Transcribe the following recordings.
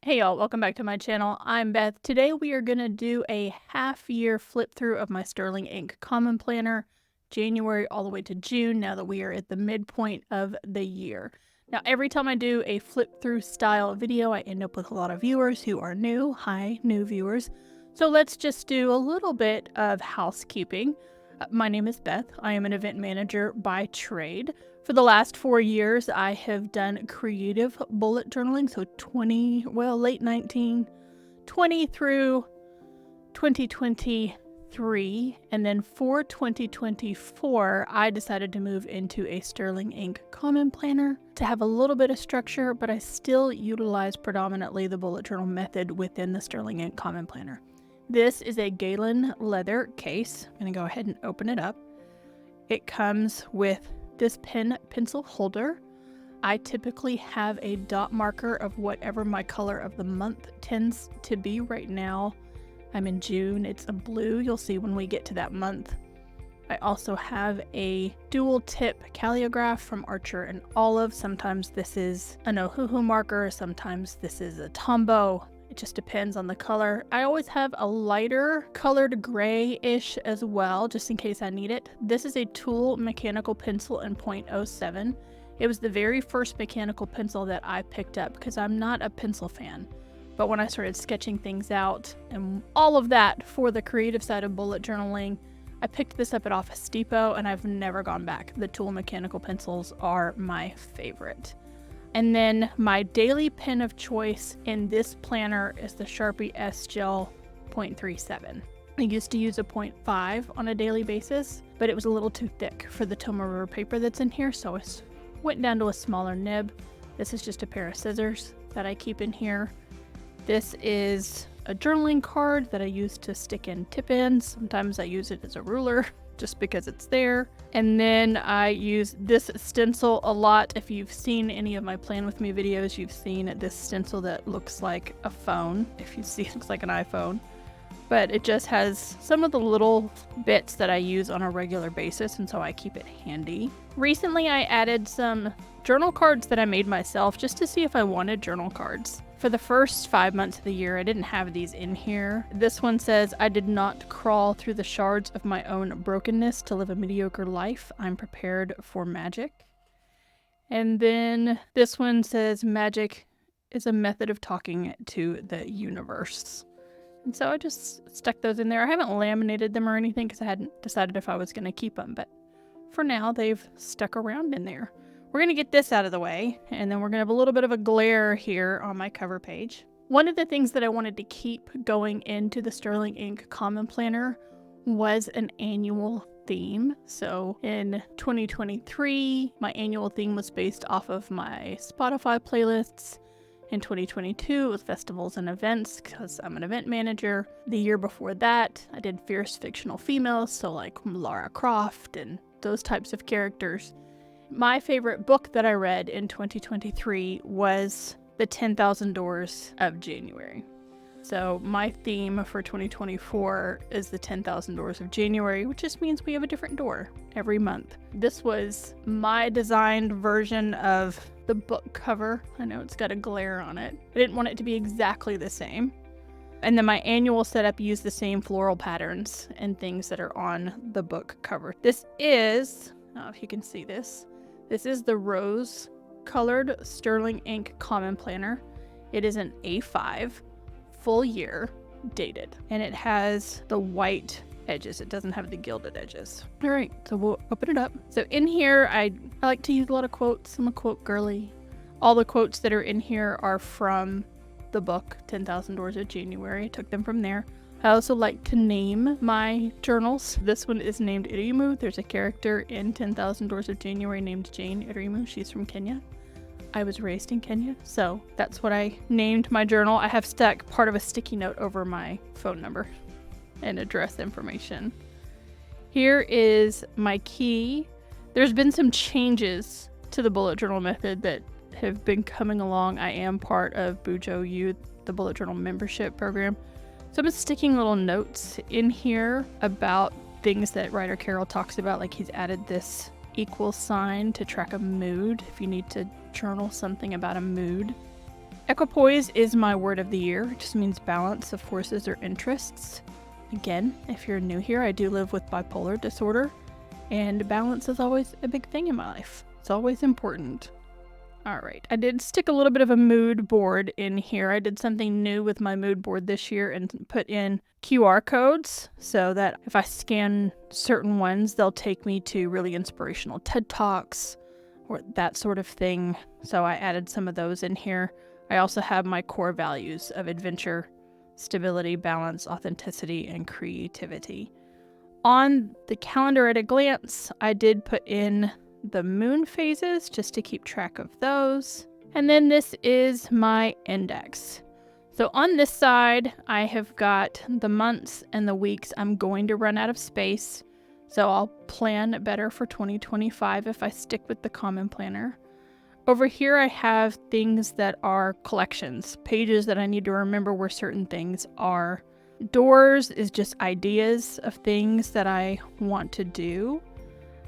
Hey y'all, welcome back to my channel. I'm Beth. Today we are going to do a half-year flip through of my Sterling Ink Common Planner, January all the way to June, now that we are at the midpoint of the year. Now every time I do a flip through style video, I end up with a lot of viewers who are new. Hi, new viewers. So let's just do a little bit of housekeeping. My name is Beth. I am an event manager by trade. For the last 4 years, I have done creative bullet journaling, so late 1920 through 2023, and then for 2024, I decided to move into a Sterling Ink Common Planner to have a little bit of structure, but I still utilize predominantly the bullet journal method within the Sterling Ink Common Planner. This is a Galen leather case. I'm going to go ahead and open it up. It comes with this pen pencil holder. I typically have a dot marker of whatever my color of the month tends to be. Right now I'm in June, it's a blue. You'll see when we get to that month. I also have a dual tip calligraph from Archer and Olive. Sometimes this is an Ohuhu marker, sometimes this is a Tombow. It just depends on the color. I always have a lighter colored gray-ish as well, just in case I need it. This is a Tool mechanical pencil in .07. It was the very first mechanical pencil that I picked up because I'm not a pencil fan. But when I started sketching things out and all of that for the creative side of bullet journaling, I picked this up at Office Depot and I've never gone back. The Tool mechanical pencils are my favorite. And then my daily pen of choice in this planner is the Sharpie S Gel .37. I used to use a .5 on a daily basis, but it was a little too thick for the Toma River paper that's in here, so I went down to a smaller nib. This is just a pair of scissors that I keep in here. This is a journaling card that I use to stick in tip ends. Sometimes I use it as a ruler just because it's there. And then I use this stencil a lot. If you've seen any of my Plan With Me videos, you've seen this stencil that looks like a phone. If you see, it looks like an iPhone. But it just has some of the little bits that I use on a regular basis, and so I keep it handy. Recently I added some journal cards that I made myself just to see if I wanted journal cards. For the first 5 months of the year, I didn't have these in here. This one says, I did not crawl through the shards of my own brokenness to live a mediocre life. I'm prepared for magic. And then this one says, magic is a method of talking to the universe. And so I just stuck those in there. I haven't laminated them or anything because I hadn't decided if I was going to keep them, but for now they've stuck around in there. We're going to get this out of the way, and then we're going to have a little bit of a glare here on my cover page. One of the things that I wanted to keep going into the Sterling Ink Common Planner was an annual theme. So in 2023, my annual theme was based off of my Spotify playlists. In 2022, it was festivals and events because I'm an event manager. The year before that, I did fierce fictional females, so like Lara Croft and those types of characters. My favorite book that I read in 2023 was The 10,000 Doors of January. So my theme for 2024 is the 10,000 Doors of January, which just means we have a different door every month. This was my designed version of the book cover. I know it's got a glare on it. I didn't want it to be exactly the same. And then my annual setup used the same floral patterns and things that are on the book cover. This is, I don't know if you can see this, this is the rose colored Sterling Ink Common Planner. It is an A5 full year dated, and it has the white edges. It doesn't have the gilded edges. All right, so we'll open it up. So in here, I like to use a lot of quotes. I'm a quote girly. All the quotes that are in here are from the book 10,000 Doors of January. I took them from there. I also like to name my journals. This one is named Irimu. There's a character in 10,000 Doors of January named Jane Irimu. She's from Kenya. I was raised in Kenya, so that's what I named my journal. I have stuck part of a sticky note over my phone number and address information. Here is my key. There's been some changes to the bullet journal method that have been coming along. I am part of Bujo U, the bullet journal membership program. So I've been sticking little notes in here about things that writer Carol talks about, like he's added this equal sign to track a mood if you need to journal something about a mood. Equipoise is my word of the year. It just means balance of forces or interests. Again, if you're new here, I do live with bipolar disorder, and balance is always a big thing in my life. It's always important. All right, I did stick a little bit of a mood board in here. I did something new with my mood board this year and put in QR codes so that if I scan certain ones, they'll take me to really inspirational TED Talks or that sort of thing. So I added some of those in here. I also have my core values of adventure, stability, balance, authenticity, and creativity. On the calendar at a glance, I did put in the moon phases just to keep track of those. And then this is my index. So on this side, I have got the months and the weeks I'm going to run out of space. So I'll plan better for 2025 if I stick with the Common Planner. Over here, I have things that are collections, pages that I need to remember where certain things are. Doors is just ideas of things that I want to do.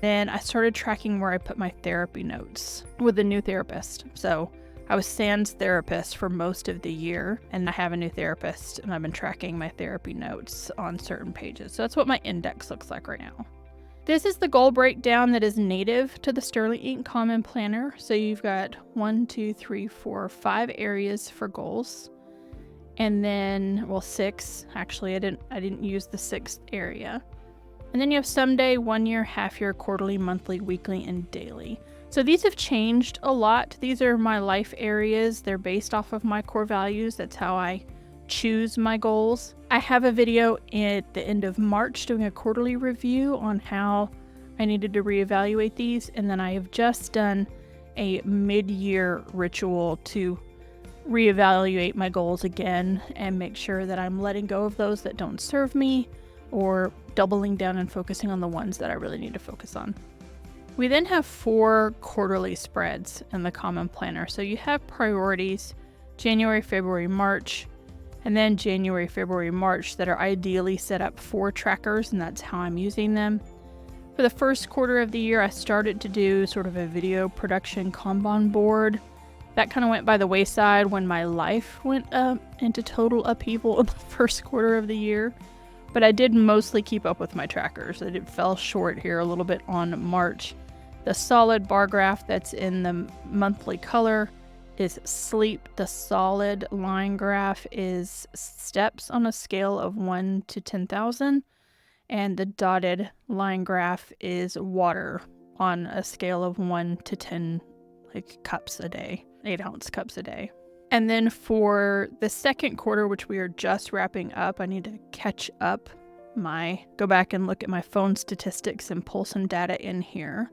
Then I started tracking where I put my therapy notes with a new therapist. So I was Sans therapist for most of the year, and I have a new therapist, and I've been tracking my therapy notes on certain pages. So that's what my index looks like right now. This is the goal breakdown that is native to the Sterling Ink Common Planner. So you've got 1, 2, 3, 4, 5 areas for goals. And then, well, 6. Actually, I didn't use the 6th area. And then you have someday, 1 year, half year, quarterly, monthly, weekly, and daily. So these have changed a lot. These are my life areas. They're based off of my core values. That's how I choose my goals. I have a video at the end of March doing a quarterly review on how I needed to reevaluate these. And then I have just done a mid-year ritual to reevaluate my goals again and make sure that I'm letting go of those that don't serve me or doubling down and focusing on the ones that I really need to focus on. We then have 4 quarterly spreads in the Common Planner. So you have priorities, January, February, March, and then January, February, March that are ideally set up for trackers, and that's how I'm using them. For the first quarter of the year, I started to do sort of a video production Kanban board. That kind of went by the wayside when my life went into total upheaval in the first quarter of the year. But I did mostly keep up with my trackers. It fell short here a little bit on March. The solid bar graph that's in the monthly color is sleep. The solid line graph is steps on a scale of 1 to 10,000. And the dotted line graph is water on a scale of 1 to 10 cups a day, 8-ounce cups a day. And then for the second quarter, which we are just wrapping up, I need to catch up go back and look at my phone statistics and pull some data in here.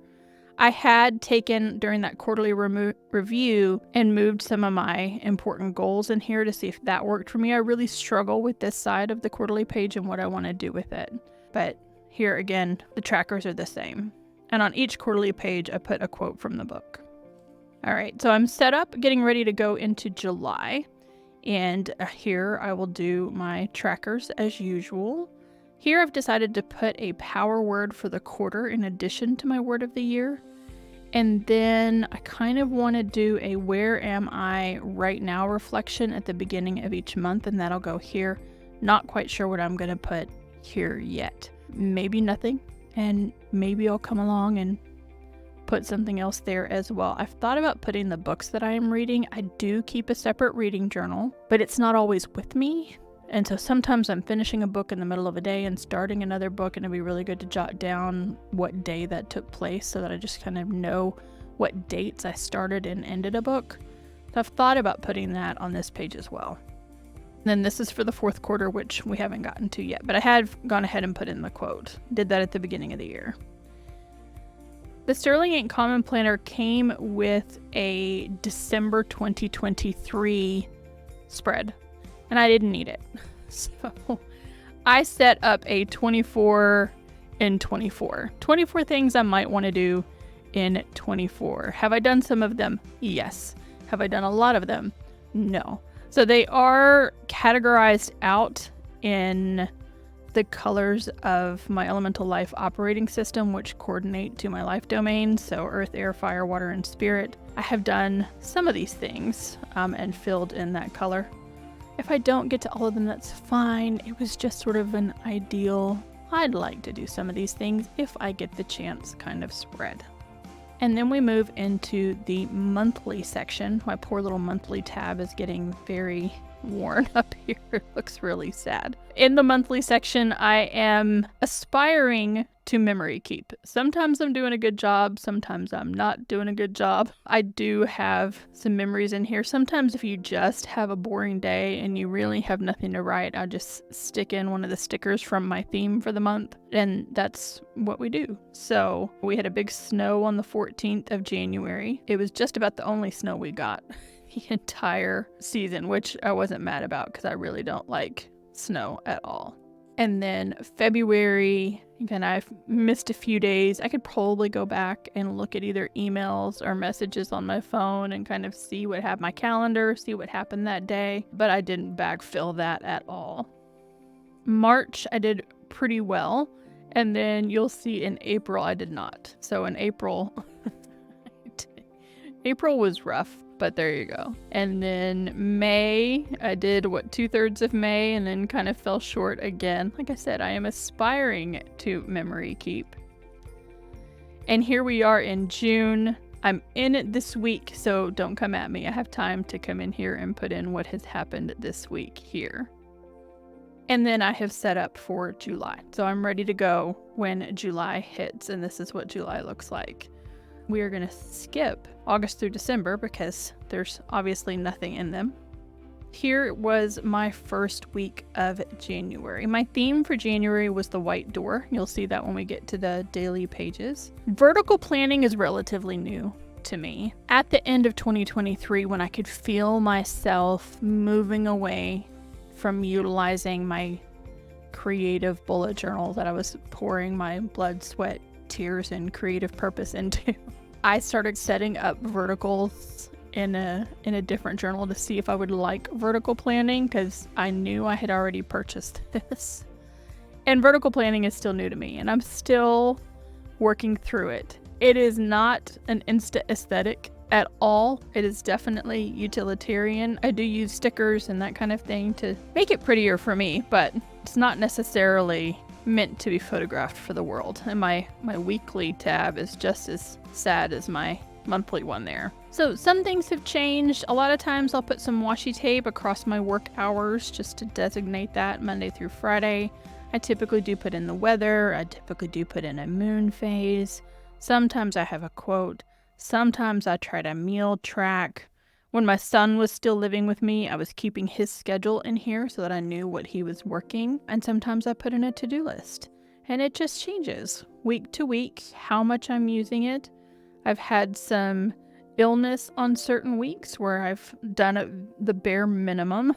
I had taken during that quarterly review and moved some of my important goals in here to see if that worked for me. I really struggle with this side of the quarterly page and what I want to do with it. But here again, the trackers are the same. And on each quarterly page, I put a quote from the book. All right, so I'm set up, getting ready to go into July. And here I will do my trackers as usual. Here I've decided to put a power word for the quarter in addition to my word of the year. And then I kind of want to do a where am I right now reflection at the beginning of each month, and that'll go here. Not quite sure what I'm going to put here yet. Maybe nothing, and maybe I'll come along and put something else there as well. I've thought about putting the books that I am reading. I do keep a separate reading journal, but it's not always with me. And so sometimes I'm finishing a book in the middle of a day and starting another book, and it'd be really good to jot down what day that took place so that I just kind of know what dates I started and ended a book. So I've thought about putting that on this page as well. And then this is for the fourth quarter, which we haven't gotten to yet, but I had gone ahead and put in the quote. Did that at the beginning of the year. The Sterling Ink Common Planner came with a December 2023 spread, and I didn't need it. So I set up a 24 in 24. 24 things I might want to do in 24. Have I done some of them? Yes. Have I done a lot of them? No. So they are categorized out in the colors of my elemental life operating system, which coordinate to my life domains, so earth, air, fire, water, and spirit. I have done some of these things and filled in that color. If I don't get to all of them, that's fine. It was just sort of an ideal, I'd like to do some of these things if I get the chance kind of spread. And then we move into the monthly section. My poor little monthly tab is getting very worn up here. It looks really sad. In the monthly section, I am aspiring to memory keep. Sometimes I'm doing a good job, sometimes I'm not doing a good job. I do have some memories in here. Sometimes if you just have a boring day and you really have nothing to write, I just stick in one of the stickers from my theme for the month, and that's what we do. So we had a big snow on the 14th of January. It was just about the only snow we got the entire season, which I wasn't mad about because I really don't like snow at all. And then February, again, I've missed a few days. I could probably go back and look at either emails or messages on my phone and kind of see what happened, my calendar, see what happened that day, but I didn't backfill that at all. March, I did pretty well. And then you'll see in April, I did not. So in April, April was rough. But there you go. And then May, I did 2/3 of May and then kind of fell short again. Like I said, I am aspiring to memory keep. And here we are in June. I'm in it this week, so don't come at me. I have time to come in here and put in what has happened this week here. And then I have set up for July. So I'm ready to go when July hits, and this is what July looks like. We are going to skip August through December because there's obviously nothing in them. Here was my first week of January. My theme for January was the white door. You'll see that when we get to the daily pages. Vertical planning is relatively new to me. At the end of 2023, when I could feel myself moving away from utilizing my creative bullet journal that I was pouring my blood, sweat, tears, and creative purpose into, I started setting up verticals in a different journal to see if I would like vertical planning, because I knew I had already purchased this. And vertical planning is still new to me, and I'm still working through it. It is not an Insta aesthetic at all. It is definitely utilitarian. I do use stickers and that kind of thing to make it prettier for me, but it's not necessarily meant to be photographed for the world. And my weekly tab is just as sad as my monthly one there. So some things have changed. A lot of times I'll put some washi tape across my work hours just to designate that Monday through Friday. I typically do put in the weather. I typically do put in a moon phase. Sometimes I have a quote. Sometimes I try to meal track. When my son was still living with me, I was keeping his schedule in here so that I knew what he was working. And sometimes I put in a to-do list. And it just changes week to week how much I'm using it. I've had some illness on certain weeks where I've done the bare minimum.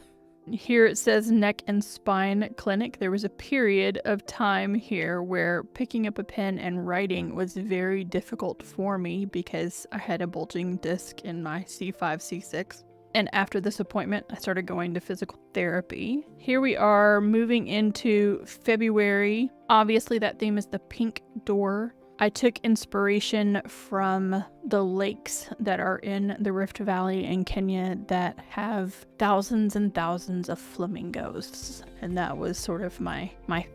Here it says neck and spine clinic. There was a period of time here where picking up a pen and writing was very difficult for me because I had a bulging disc in my C5, C6. And after this appointment, I started going to physical therapy. Here we are moving into February. Obviously, that theme is the pink door. I took inspiration from the lakes that are in the Rift Valley in Kenya that have thousands and thousands of flamingos. And that was sort of my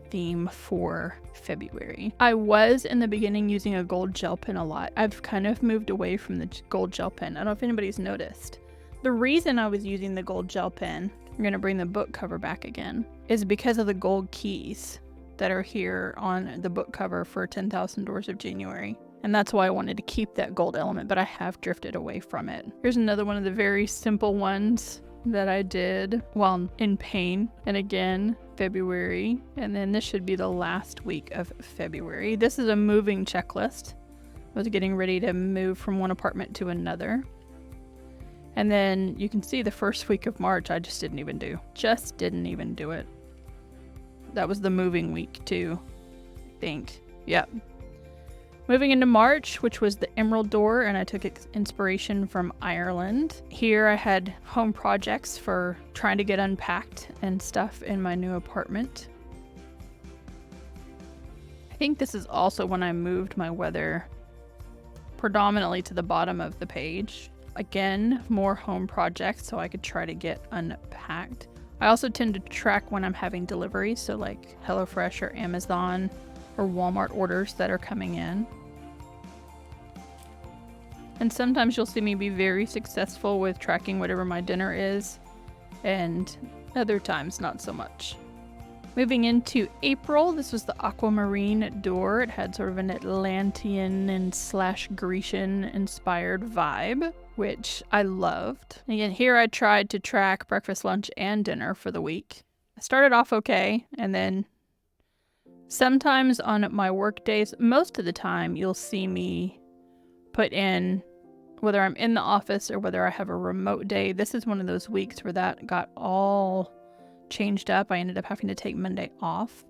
theme for February. I was in the beginning using a gold gel pen a lot. I've kind of moved away from the gold gel pen. I don't know if anybody's noticed. The reason I was using the gold gel pen, I'm going to bring the book cover back again, is because of the gold keys that are here on the book cover for 10,000 Doors of January. And that's why I wanted to keep that gold element, but I have drifted away from it. Here's another one of the very simple ones that I did while in pain. And again, February. And then this should be the last week of February. This is a moving checklist. I was getting ready to move from one apartment to another. And then you can see the first week of March, I just didn't even do. Just didn't even do it. That was the moving week too, I think. Yep. Moving into March, which was the Emerald Door, and I took inspiration from Ireland. Here I had home projects for trying to get unpacked and stuff in my new apartment. think this is also when I moved my weather predominantly to the bottom of the page. Again, more home projects so I could try to get unpacked. I also tend to track when I'm having deliveries, so like HelloFresh or Amazon or Walmart orders that are coming in. And sometimes you'll see me be very successful with tracking whatever my dinner is, and other times not so much. Moving into April, this was the aquamarine door. It had sort of an Atlantean and / Grecian inspired vibe, which I loved. Again, here I tried to track breakfast, lunch, and dinner for the week. I started off okay, and then sometimes on my work days, most of the time you'll see me put in whether I'm in the office or whether I have a remote day. This is one of those weeks where that got all changed up. I ended up having to take Monday off.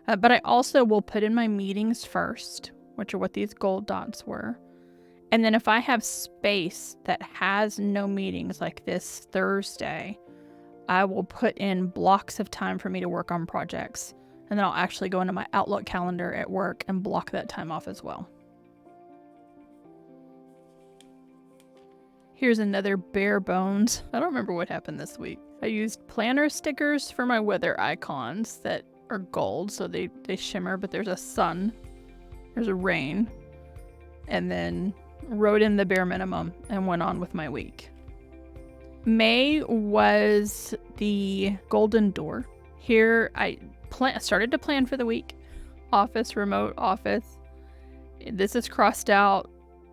But I also will put in my meetings first, which are what these gold dots were. And then if I have space that has no meetings, like this Thursday, I will put in blocks of time for me to work on projects. And then I'll actually go into my Outlook calendar at work and block that time off as well. Here's another bare bones. I don't remember what happened this week. I used planner stickers for my weather icons that are gold, so they shimmer, but there's a sun, there's a rain, and then wrote in the bare minimum and went on with my week. May was the golden door. Here I started to plan for the week. Office, remote office. This is crossed out.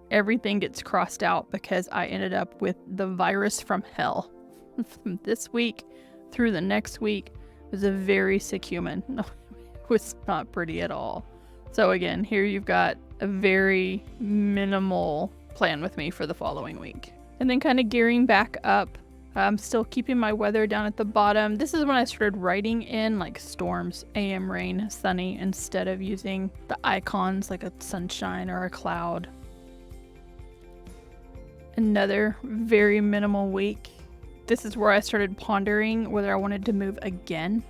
Everything gets crossed out because I ended up with the virus from hell. From this week through the next week was a very sick human. No, it was not pretty at all. So again, here you've got a very minimal plan with me for the following week. And then kind of gearing back up, I'm still keeping my weather down at the bottom. This is when I started writing in like storms, AM, rain, sunny, instead of using the icons like a sunshine or a cloud. Another very minimal week. This is where I started pondering whether I wanted to move again.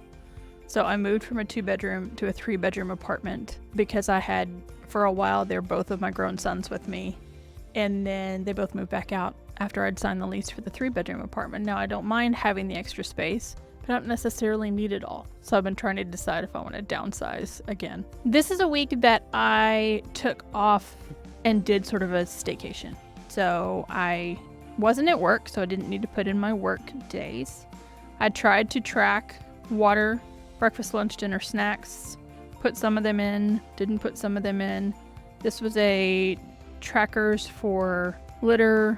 So I moved from a 2-bedroom to a 3-bedroom apartment because I had, for a while there, both of my grown sons with me. And then they both moved back out after I'd signed the lease for the 3-bedroom apartment. Now I don't mind having the extra space, but I don't necessarily need it all. So I've been trying to decide if I want to downsize again. This is a week that I took off and did sort of a staycation. So I wasn't at work, so I didn't need to put in my work days. I tried to track water, breakfast, lunch, dinner, snacks, put some of them in, didn't put some of them in. This was a trackers for litter,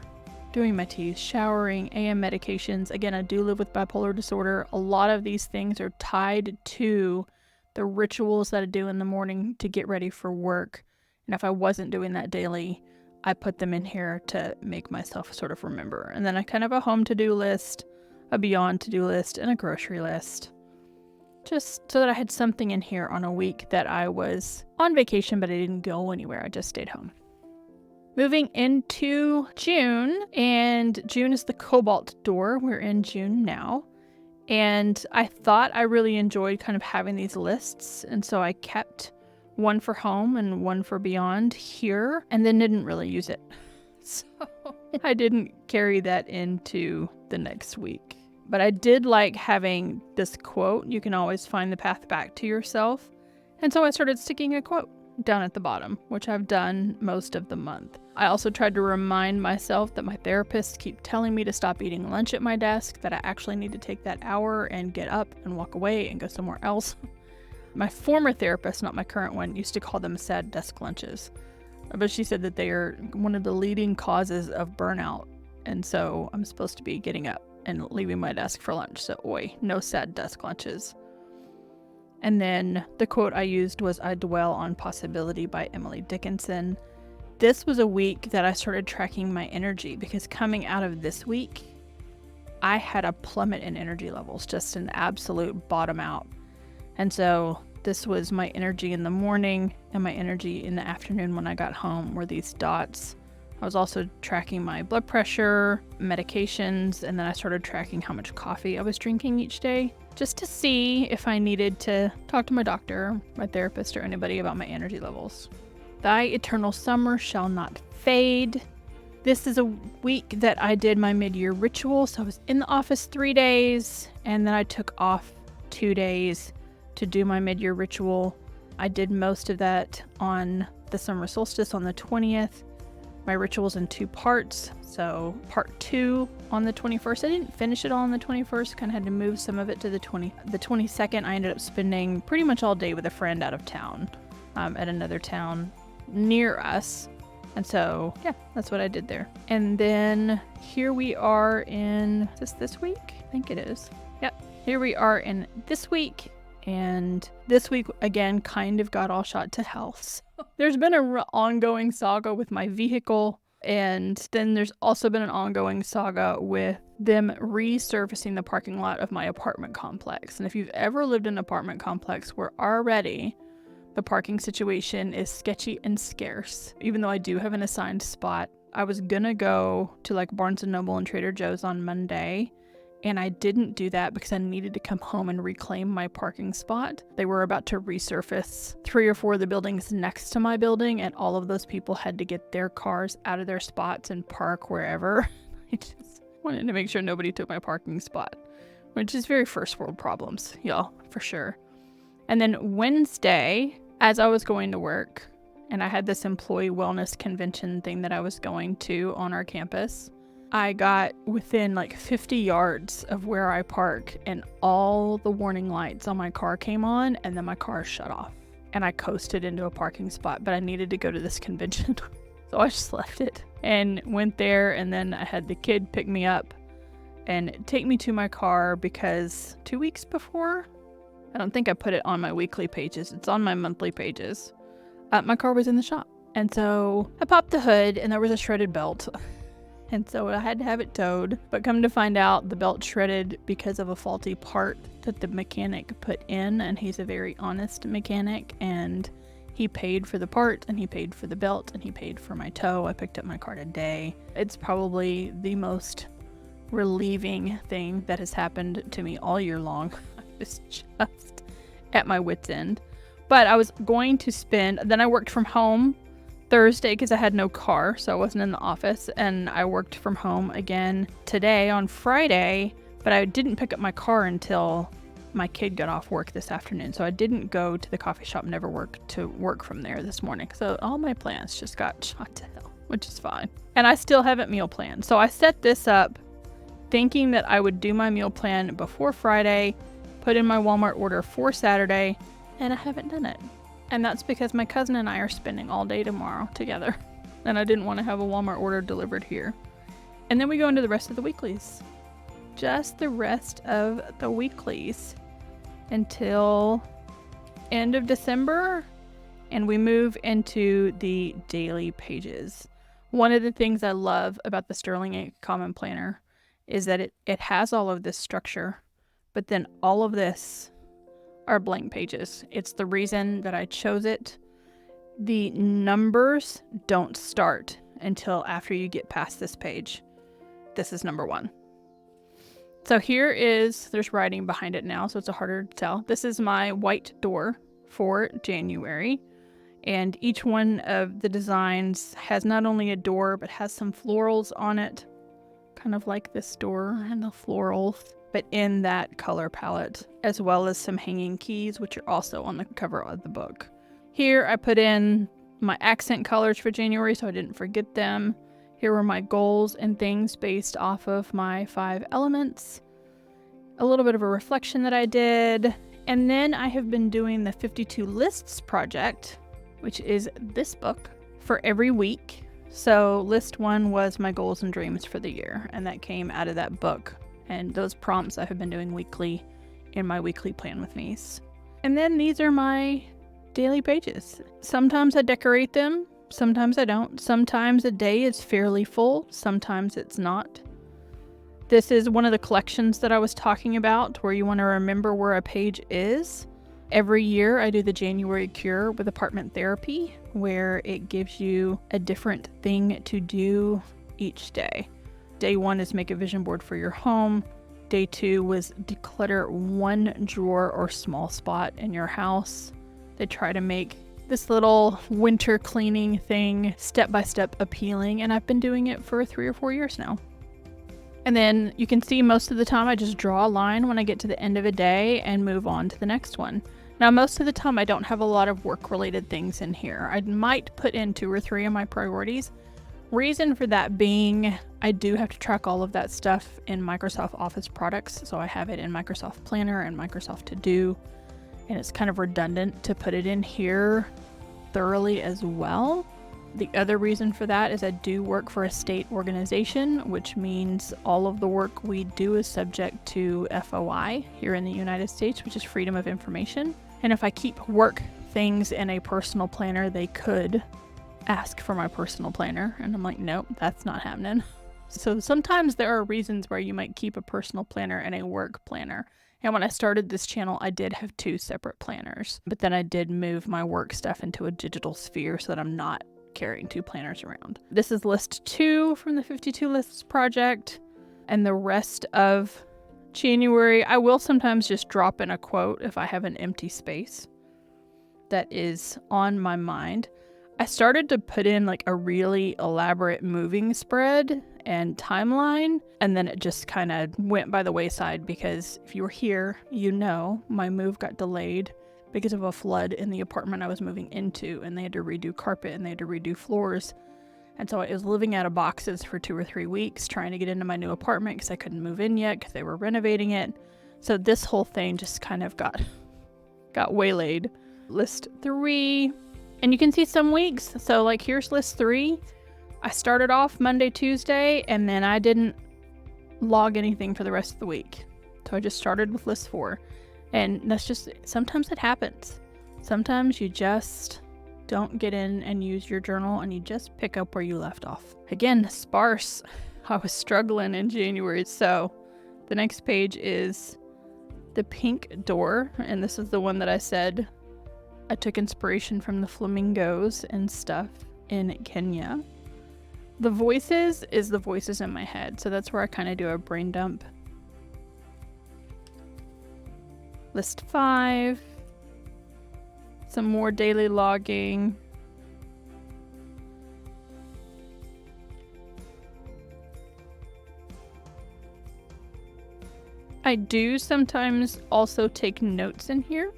doing my teeth, showering, AM medications. Again, I do live with bipolar disorder. A lot of these things are tied to the rituals that I do in the morning to get ready for work. And if I wasn't doing that daily, I put them in here to make myself sort of remember. And then I kind of have a home to-do list, a beyond to-do list, and a grocery list. Just so that I had something in here on a week that I was on vacation, but I didn't go anywhere. I just stayed home. Moving into June, and June is the cobalt door. We're in June now. And I thought I really enjoyed kind of having these lists. And so I kept one for home and one for beyond here, and then didn't really use it. So I didn't carry that into the next week. But I did like having this quote, you can always find the path back to yourself. And so I started sticking a quote down at the bottom, which I've done most of the month. I also tried to remind myself that my therapists keep telling me to stop eating lunch at my desk, that I actually need to take that hour and get up and walk away and go somewhere else. My former therapist, not my current one, used to call them sad desk lunches. But she said that they are one of the leading causes of burnout. And so I'm supposed to be getting up and leaving my desk for lunch. So, no sad desk lunches. And then the quote I used was, "I Dwell on Possibility" by Emily Dickinson. This was a week that I started tracking my energy because coming out of this week, I had a plummet in energy levels, just an absolute bottom out. And so this was my energy in the morning and my energy in the afternoon when I got home were these dots I was also tracking my blood pressure, medications, and then I started tracking how much coffee I was drinking each day, just to see if I needed to talk to my doctor, my therapist, or anybody about my energy levels. Thy eternal summer shall not fade. This is a week that I did my mid-year ritual, so I was in the office 3 days, and then I took off 2 days to do my mid-year ritual. I did most of that on the summer solstice on the 20th. My ritual's in 2 parts, so part 2 on the 21st. I didn't finish it all on the 21st, kind of had to move some of it to the 22nd. I ended up spending pretty much all day with a friend out of town, at another town near us. And so, yeah, that's what I did there. And then here we are in, is this week? I think it is. Yep, here we are in this week. And this week, again, kind of got all shot to hell. So there's been an ongoing saga with my vehicle, and then there's also been an ongoing saga with them resurfacing the parking lot of my apartment complex. And if you've ever lived in an apartment complex where already the parking situation is sketchy and scarce, even though I do have an assigned spot, I was gonna go to like Barnes & Noble and Trader Joe's on Monday, and I didn't do that because I needed to come home and reclaim my parking spot. They were about to resurface 3 or 4 of the buildings next to my building, and all of those people had to get their cars out of their spots and park wherever. I just wanted to make sure nobody took my parking spot, which is very first world problems, y'all, for sure. And then Wednesday, as I was going to work, and I had this employee wellness convention thing that I was going to on our campus, I got within like 50 yards of where I park, and all the warning lights on my car came on, and then my car shut off. And I coasted into a parking spot, but I needed to go to this convention. So I just left it and went there, and then I had the kid pick me up and take me to my car because 2 weeks before, I don't think I put it on my weekly pages, it's on my monthly pages, my car was in the shop. And so I popped the hood, and there was a shredded belt. And so I had to have it towed, but come to find out the belt shredded because of a faulty part that the mechanic put in, and he's a very honest mechanic, and he paid for the part, and he paid for the belt, and he paid for my tow. I picked up my car today. It's probably the most relieving thing that has happened to me all year long. I was just at my wit's end. But I was going to then I worked from home Thursday because I had no car, so I wasn't in the office, and I worked from home again today on Friday, but I didn't pick up my car until my kid got off work this afternoon, so I didn't go to the coffee shop, never worked to work from there this morning, so all my plans just got shot to hell, which is fine. And I still haven't meal planned, so I set this up thinking that I would do my meal plan before Friday, put in my Walmart order for Saturday, and I haven't done it. And that's because my cousin and I are spending all day tomorrow together. And I didn't want to have a Walmart order delivered here. And then we go into the rest of the weeklies. Just the rest of the weeklies until end of December. And we move into the daily pages. One of the things I love about the Sterling Ink Common Planner is that it has all of this structure, but then all of this are blank pages. It's the reason that I chose it. The numbers don't start until after you get past this page. This is number 1. So there's writing behind it now, so it's harder to tell. This is my white door for January, and each one of the designs has not only a door, but has some florals on it, kind of like this door and the florals, but in that color palette, as well as some hanging keys, which are also on the cover of the book. Here I put in my accent colors for January, so I didn't forget them. Here were my goals and things based off of my 5 elements. A little bit of a reflection that I did. And then I have been doing the 52 lists project, which is this book, for every week. So list 1 was my goals and dreams for the year, and that came out of that book. And those prompts I have been doing weekly in my weekly plan with me's. And then these are my daily pages. Sometimes I decorate them, sometimes I don't. Sometimes a day is fairly full, sometimes it's not. This is one of the collections that I was talking about where you want to remember where a page is. Every year I do the January cure with apartment therapy, where it gives you a different thing to do each day. Day 1 is make a vision board for your home. Day 2 was declutter one drawer or small spot in your house. They try to make this little winter cleaning thing step-by-step appealing, and I've been doing it for 3 or 4 years now. And then you can see most of the time I just draw a line when I get to the end of a day and move on to the next one. Now, most of the time I don't have a lot of work-related things in here. I might put in 2 or 3 of my priorities. Reason for that being, I do have to track all of that stuff in Microsoft Office products, so I have it in Microsoft Planner and Microsoft To Do, and it's kind of redundant to put it in here thoroughly as well. The other reason for that is I do work for a state organization, which means all of the work we do is subject to FOI here in the United States, which is Freedom of Information. And if I keep work things in a personal planner, they could ask for my personal planner. And I'm like, nope, that's not happening. So sometimes there are reasons where you might keep a personal planner and a work planner. And when I started this channel, I did have 2 separate planners, but then I did move my work stuff into a digital sphere so that I'm not carrying 2 planners around. This is list 2 from the 52 lists project, and the rest of January, I will sometimes just drop in a quote if I have an empty space that is on my mind. I started to put in like a really elaborate moving spread and timeline, and then it just kind of went by the wayside because if you were here, you know my move got delayed because of a flood in the apartment I was moving into, and they had to redo carpet and they had to redo floors. And so I was living out of boxes for 2 or 3 weeks trying to get into my new apartment because I couldn't move in yet because they were renovating it. So this whole thing just kind of got waylaid. List 3, and you can see some weeks. So like here's list 3. I started off Monday, Tuesday, and then I didn't log anything for the rest of the week. So I just started with list 4. And that's just, sometimes it happens. Sometimes you just don't get in and use your journal and you just pick up where you left off. Again, sparse. I was struggling in January. So the next page is the pink door. And this is the one that I said I took inspiration from the flamingos and stuff in Kenya. The voices is the voices in my head. So that's where I kind of do a brain dump. List 5, some more daily logging. I do sometimes also take notes in here.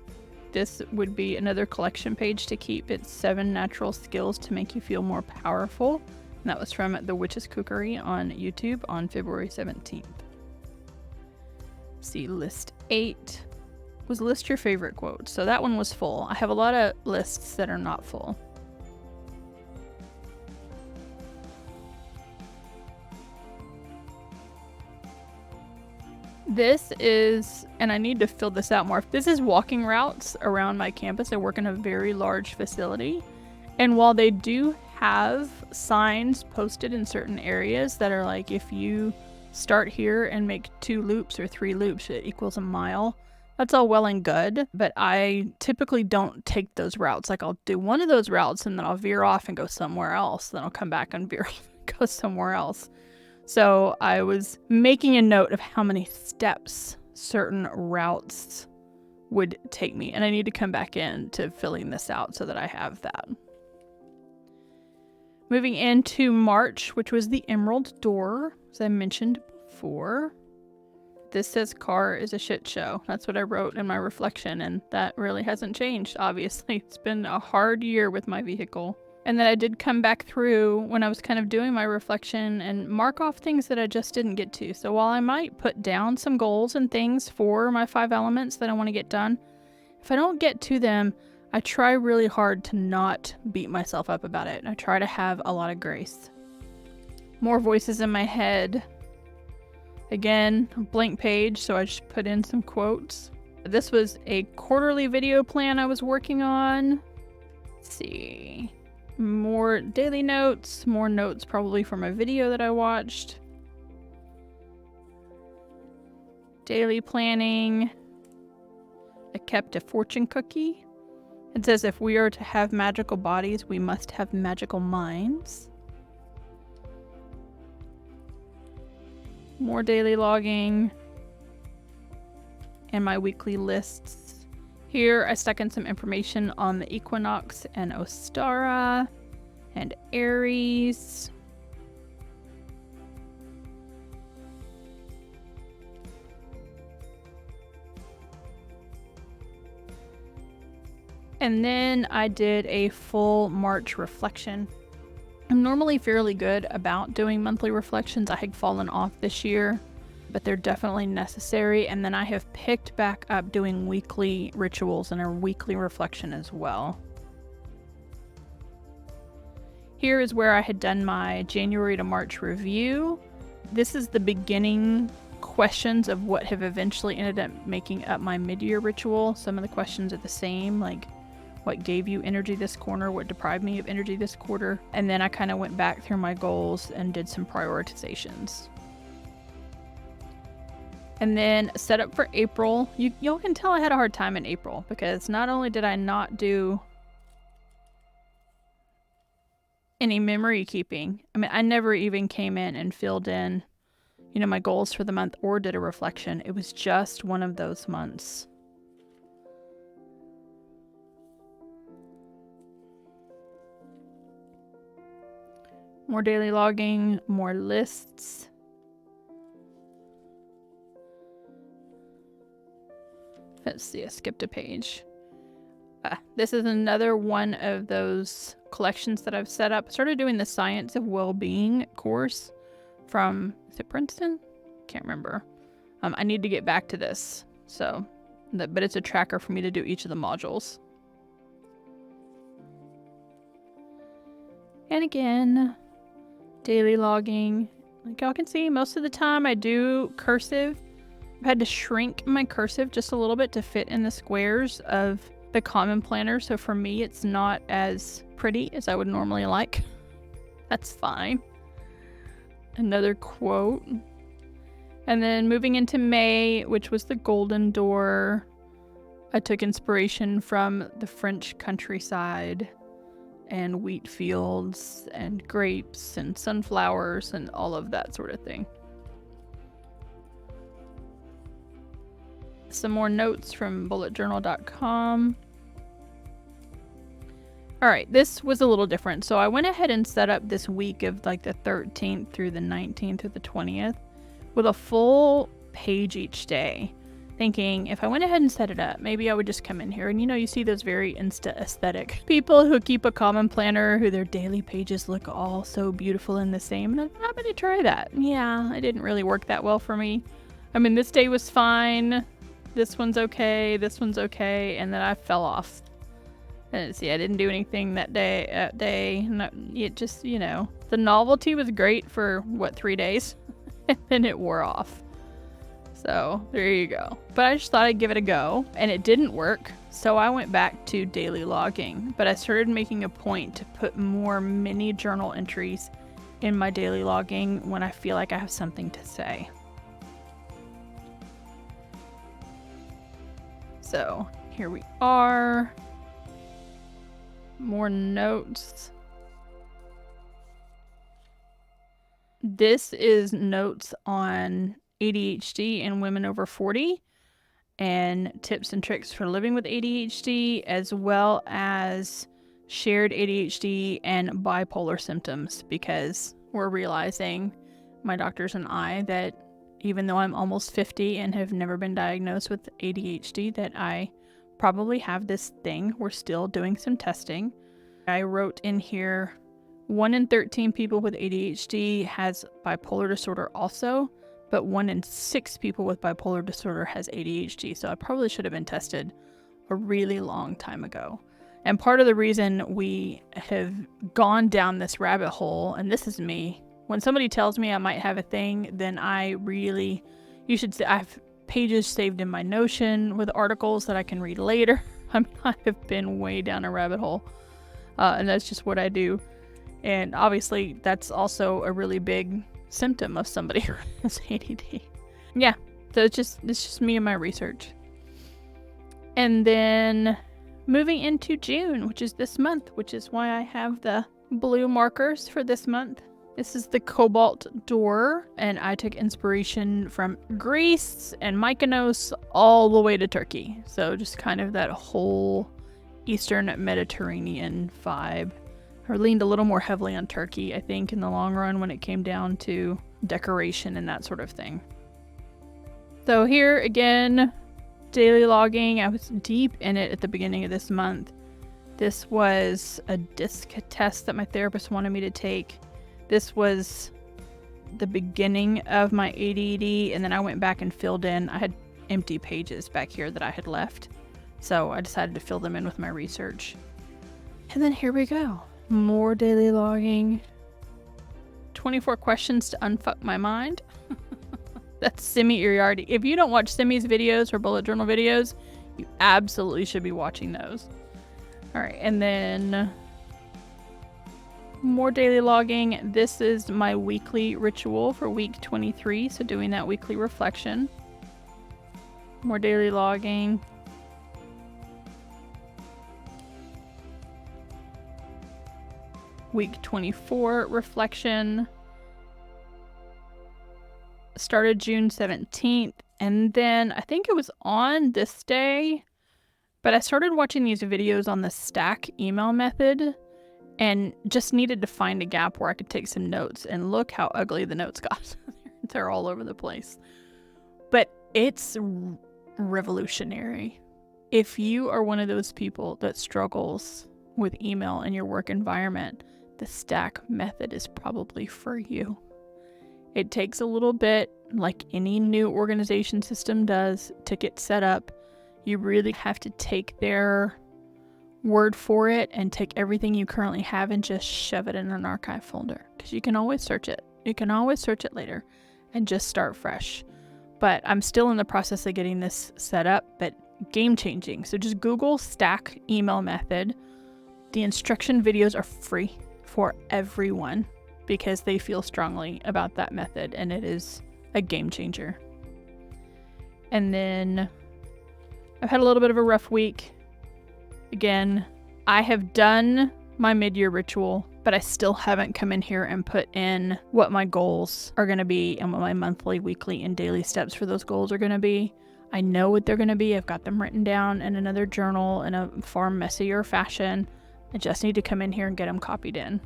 This would be another collection page to keep. It's 7 natural skills to make you feel more powerful. And that was from The Witch's Cookery on YouTube on February 17th. See list 8. Was list your favorite quotes. So that one was full. I have a lot of lists that are not full. This is, and I need to fill this out more. This is walking routes around my campus. I work in a very large facility. And while they do have signs posted in certain areas that are like, if you start here and make 2 loops or 3 loops, it equals a mile. That's all well and good, but I typically don't take those routes. Like I'll do one of those routes and then I'll veer off and go somewhere else. Then I'll come back and veer off and go somewhere else. So I was making a note of how many steps certain routes would take me. And I need to come back in to filling this out so that I have that. Moving into March, which was the emerald door, as I mentioned before. This says car is a shit show. That's what I wrote in my reflection, and that really hasn't changed, obviously. It's been a hard year with my vehicle. And then I did come back through when I was kind of doing my reflection and mark off things that I just didn't get to. So while I might put down some goals and things for my 5 elements that I want to get done, if I don't get to them, I try really hard to not beat myself up about it. And I try to have a lot of grace. More voices in my head. Again, a blank page, so I just put in some quotes. This was a quarterly video plan I was working on. Let's see. More daily notes, more notes probably from a video that I watched. Daily planning. I kept a fortune cookie. It says if we are to have magical bodies, we must have magical minds. More daily logging. And my weekly lists. Here I stuck in some information on the equinox and Ostara and Aries. And then I did a full March reflection. I'm normally fairly good about doing monthly reflections. I had fallen off this year, but they're definitely necessary. And then I have picked back up doing weekly rituals and a weekly reflection as well. Here is where I had done my January to March review. This is the beginning questions of what have eventually ended up making up my mid-year ritual. Some of the questions are the same, like what gave you energy this quarter, what deprived me of energy this quarter. And then I kind of went back through my goals and did some prioritizations. And then set up for April. Y'all can tell I had a hard time in April because not only did I not do any memory keeping, I mean, I never even came in and filled in, my goals for the month or did a reflection. It was just one of those months. More daily logging, more lists. Let's see, I skipped a page. This is another one of those collections that I've set up. I started doing the Science of Well-Being course from, is it Princeton? Can't remember. I need to get back to this. But it's a tracker for me to do each of the modules. And again, daily logging. Like y'all can see, most of the time I do cursive. I've had to shrink my cursive just a little bit to fit in the squares of the common planner. So for me, it's not as pretty as I would normally like. That's fine. Another quote. And then moving into May, which was the Golden Door. I took inspiration from the French countryside and wheat fields and grapes and sunflowers and all of that sort of thing. Some more notes from bulletjournal.com. All right, this was a little different. So I went ahead and set up this week of like the 13th through the 19th or the 20th with a full page each day. Thinking if I went ahead and set it up, maybe I would just come in here and you see those very Insta aesthetic people who keep a common planner who their daily pages look all so beautiful and the same. And I'm going to try that. Yeah, it didn't really work that well for me. I mean, this day was fine. This one's okay. This one's okay. And then I fell off. And see, I didn't do anything that day. It just, the novelty was great for 3 days and then it wore off. So there you go. But I just thought I'd give it a go and it didn't work. So I went back to daily logging, but I started making a point to put more mini journal entries in my daily logging when I feel like I have something to say. So here we are. More notes. This is notes on ADHD in women over 40 and tips and tricks for living with ADHD, as well as shared ADHD and bipolar symptoms, because we're realizing, my doctors and I, that even though I'm almost 50 and have never been diagnosed with ADHD, that I probably have this thing. We're still doing some testing. I wrote in here, 1 in 13 people with ADHD has bipolar disorder also, but 1 in 6 people with bipolar disorder has ADHD. So I probably should have been tested a really long time ago. And part of the reason we have gone down this rabbit hole, and this is me, when somebody tells me I might have a thing, then you should say, I have pages saved in my Notion with articles that I can read later. I have been way down a rabbit hole, and that's just what I do. And obviously that's also a really big symptom of somebody who has ADD. Yeah, so it's just me and my research. And then moving into June, which is this month, which is why I have the blue markers for this month. This is the Cobalt Door, and I took inspiration from Greece and Mykonos all the way to Turkey. So just kind of that whole Eastern Mediterranean vibe. I leaned a little more heavily on Turkey, I think, in the long run when it came down to decoration and that sort of thing. So here again, daily logging. I was deep in it at the beginning of this month. This was a disc test that my therapist wanted me to take. This was the beginning of my ADD, and then I went back and filled in. I had empty pages back here that I had left, so I decided to fill them in with my research. And then here we go. More daily logging. 24 questions to unfuck my mind. That's Simi Iriarty. If you don't watch Simi's videos or bullet journal videos, you absolutely should be watching those. All right, and then more daily logging. This is my weekly ritual for week 23, so doing that weekly reflection. More daily logging. Week 24 reflection. Started June 17th, and then I think it was on this day, but I started watching these videos on the stack email method and just needed to find a gap where I could take some notes, and look how ugly the notes got. They're all over the place. But it's revolutionary. If you are one of those people that struggles with email in your work environment, the stack method is probably for you. It takes a little bit, like any new organization system does, to get set up. You really have to take their word for it and take everything you currently have and just shove it in an archive folder, because you can always search it. You can always search it later and just start fresh. But I'm still in the process of getting this set up, but game changing. So just Google stack email method. The instruction videos are free for everyone, because they feel strongly about that method, and it is a game changer. And then I've had a little bit of a rough week. Again, I have done my mid-year ritual, but I still haven't come in here and put in what my goals are going to be and what my monthly, weekly, and daily steps for those goals are going to be. I know what they're going to be. I've got them written down in another journal in a far messier fashion. I just need to come in here and get them copied in.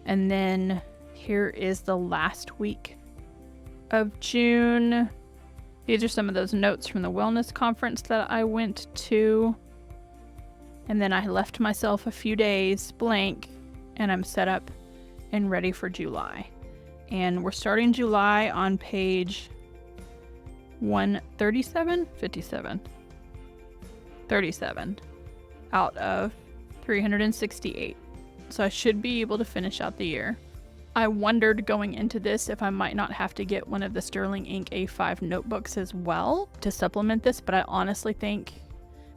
And then here is the last week of June. These are some of those notes from the wellness conference that I went to. And then I left myself a few days blank, and I'm set up and ready for July. And we're starting July on page 137, 57, 37 out of 368. So I should be able to finish out the year. I wondered going into this if I might not have to get one of the Sterling Ink A5 notebooks as well to supplement this, but I honestly think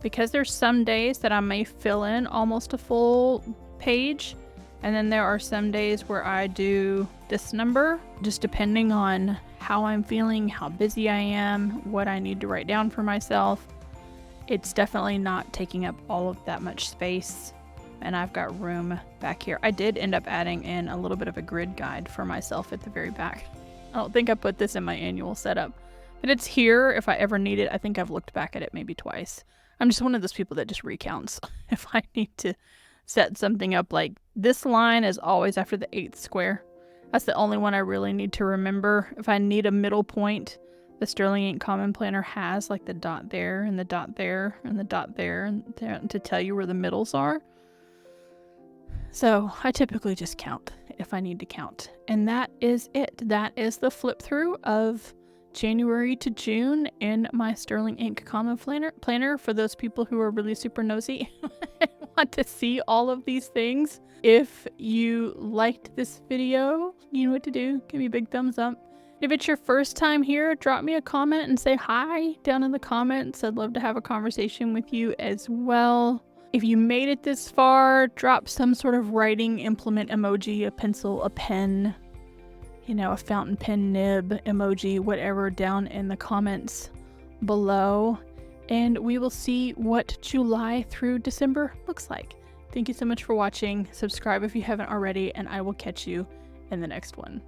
because there's some days that I may fill in almost a full page, and then there are some days where I do this number, just depending on how I'm feeling, how busy I am, what I need to write down for myself. It's definitely not taking up all of that much space. And I've got room back here. I did end up adding in a little bit of a grid guide for myself at the very back. I don't think I put this in my annual setup, but it's here if I ever need it. I think I've looked back at it maybe twice. I'm just one of those people that just recounts. If I need to set something up, like this line is always after the 8th square. That's the only one I really need to remember. If I need a middle point, the Sterling Ink Common Planner has like the dot there and the dot there and the dot there, and to tell you where the middles are. So I typically just count if I need to count. And that is it. That is the flip through of January to June in my Sterling Ink Common Planner for those people who are really super nosy and want to see all of these things. If you liked this video, you know what to do. Give me a big thumbs up. If it's your first time here, drop me a comment and say hi down in the comments. I'd love to have a conversation with you as well. If you made it this far, drop some sort of writing implement emoji, a pencil, a pen, you know, a fountain pen nib emoji, whatever, down in the comments below. and we will see what July through December looks like. Thank you so much for watching. Subscribe if you haven't already, and I will catch you in the next one.